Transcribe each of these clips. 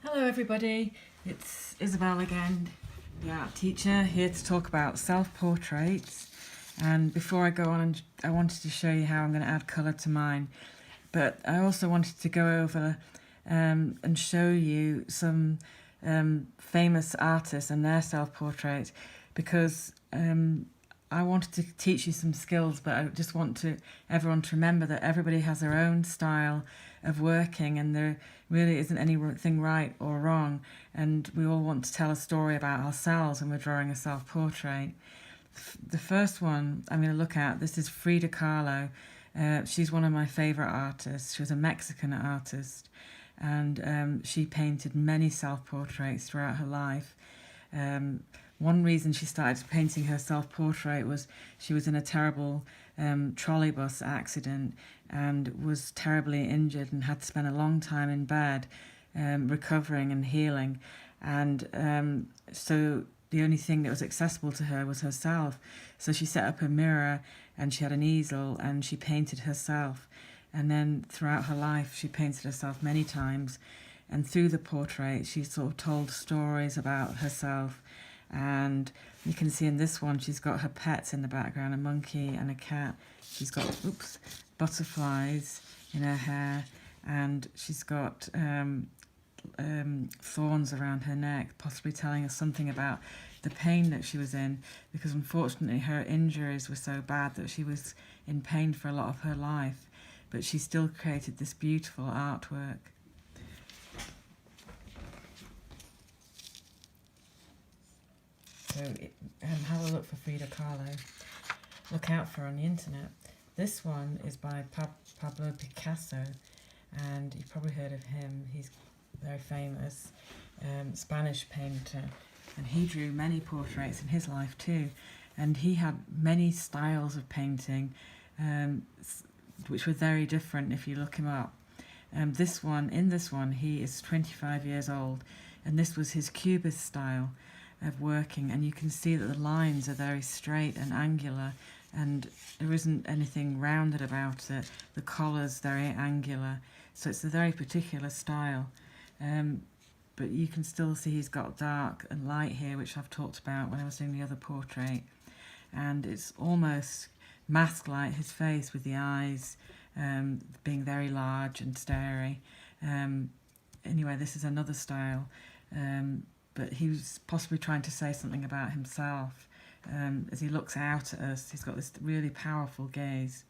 Hello everybody, it's Isabel again, the art teacher, here to talk about self-portraits. And before I go on, I wanted to show you how I'm going to add colour to mine. But I also wanted to go over and show you some famous artists and their self-portraits, because I wanted to teach you some skills, but I just want everyone to remember that everybody has their own style of working, and there really isn't anything right or wrong, and we all want to tell a story about ourselves when we're drawing a self-portrait. The first one I'm going to look at, this is Frida Kahlo. She's one of my favourite artists. She was a Mexican artist, and she painted many self-portraits throughout her life. One reason she started painting her self-portrait was she was in a terrible trolleybus accident and was terribly injured and had to spend a long time in bed recovering and healing. And so the only thing that was accessible to her was herself. So she set up a mirror and she had an easel and she painted herself. And then throughout her life, she painted herself many times. And through the portrait, she sort of told stories about herself. And you can see in this one, she's got her pets in the background, a monkey and a cat. She's got, butterflies in her hair, and she's got thorns around her neck, possibly telling us something about the pain that she was in, because unfortunately her injuries were so bad that she was in pain for a lot of her life, but she still created this beautiful artwork. So have a look for Frida Kahlo. Look out for her on the internet. This one is by Pablo Picasso, and you've probably heard of him. He's very famous Spanish painter, and he drew many portraits in his life too. And he had many styles of painting, which were very different if you look him up. In this one, he is 25 years old, and this was his Cubist style of working, and you can see that the lines are very straight and angular, and there isn't anything rounded about it. The collar's very angular, so it's a very particular style. But you can still see he's got dark and light here, which I've talked about when I was doing the other portrait, and it's almost mask-like, his face, with the eyes being very large and starey. Anyway, this is another style, but he was possibly trying to say something about himself. As he looks out at us, he's got this really powerful gaze.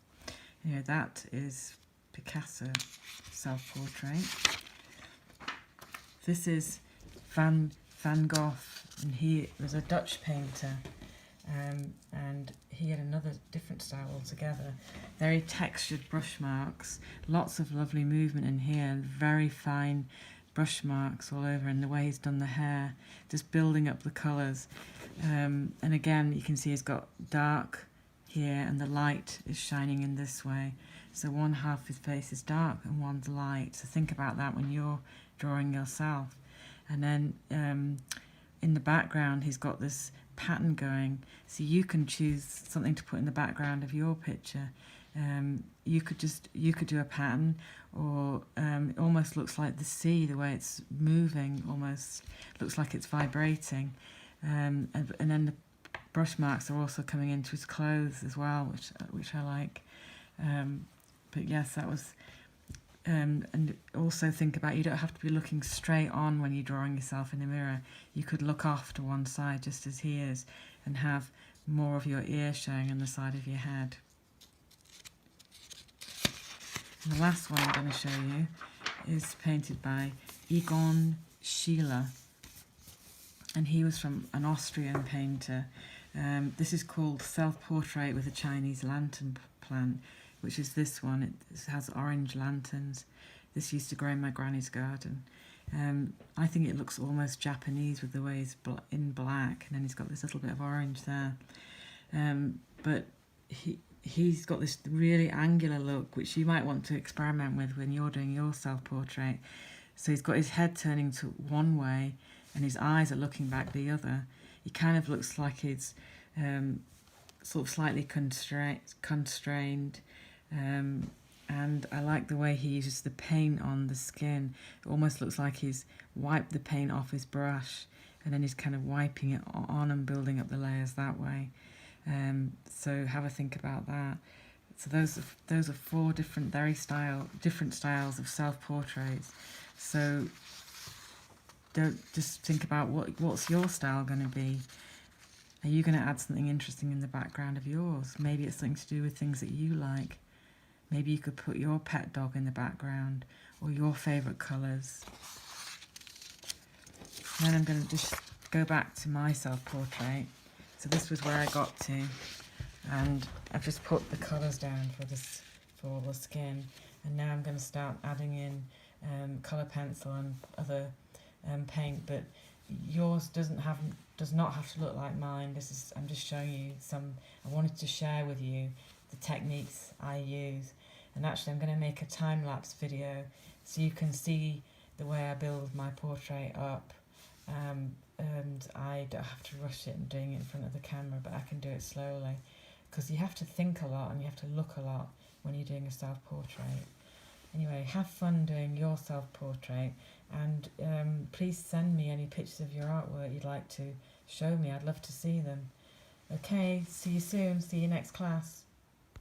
That is Picasso self-portrait. This is Van Gogh, and he was a Dutch painter, and he had another different style altogether. Very textured brush marks, lots of lovely movement in here, very fine brush marks all over, and the way he's done the hair, just building up the colours. And again, you can see he's got dark here and the light is shining in this way. So one half of his face is dark and one's light. So think about that when you're drawing yourself. And then in the background, he's got this pattern going. So you can choose something to put in the background of your picture. You could do a pattern, or it almost looks like the sea, the way it's moving, almost looks like it's vibrating. And then the brush marks are also coming into his clothes as well, which I like. But yes, that was. And also think about, you don't have to be looking straight on when you're drawing yourself in the mirror. You could look off to one side, just as he is, and have more of your ear showing on the side of your head. And the last one I'm going to show you is painted by Egon Schiele, and he was from an Austrian painter. This is called Self-Portrait with a Chinese Lantern Plant, which is this one. It has orange lanterns. This used to grow in my granny's garden. I think it looks almost Japanese with the way he's in black, and then he's got this little bit of orange there. But he's got this really angular look, which you might want to experiment with when you're doing your self-portrait. So he's got his head turning to one way, and his eyes are looking back the other. He kind of looks like he's sort of slightly constrained. and I like the way he uses the paint on the skin. It almost looks like he's wiped the paint off his brush and then he's kind of wiping it on and building up the layers that way. So have a think about that. So those are four different different styles of self-portraits. So don't just think about what's your style going to be. Are you going to add something interesting in the background of yours? Maybe it's something to do with things that you like. Maybe you could put your pet dog in the background or your favourite colours. Then I'm going to just go back to my self-portrait. So this was where I got to, and I've just put the colours down for the skin, and now I'm going to start adding in colour pencil and other paint, but yours does not have to look like mine. I'm just showing you I wanted to share with you the techniques I use, and actually I'm going to make a time-lapse video so you can see the way I build my portrait up, and I don't have to rush it and doing it in front of the camera, but I can do it slowly, because you have to think a lot and you have to look a lot when you're doing a self-portrait. Anyway, have fun doing your self-portrait, and please send me any pictures of your artwork you'd like to show me. I'd love to see them. Okay, see you soon. See you next class.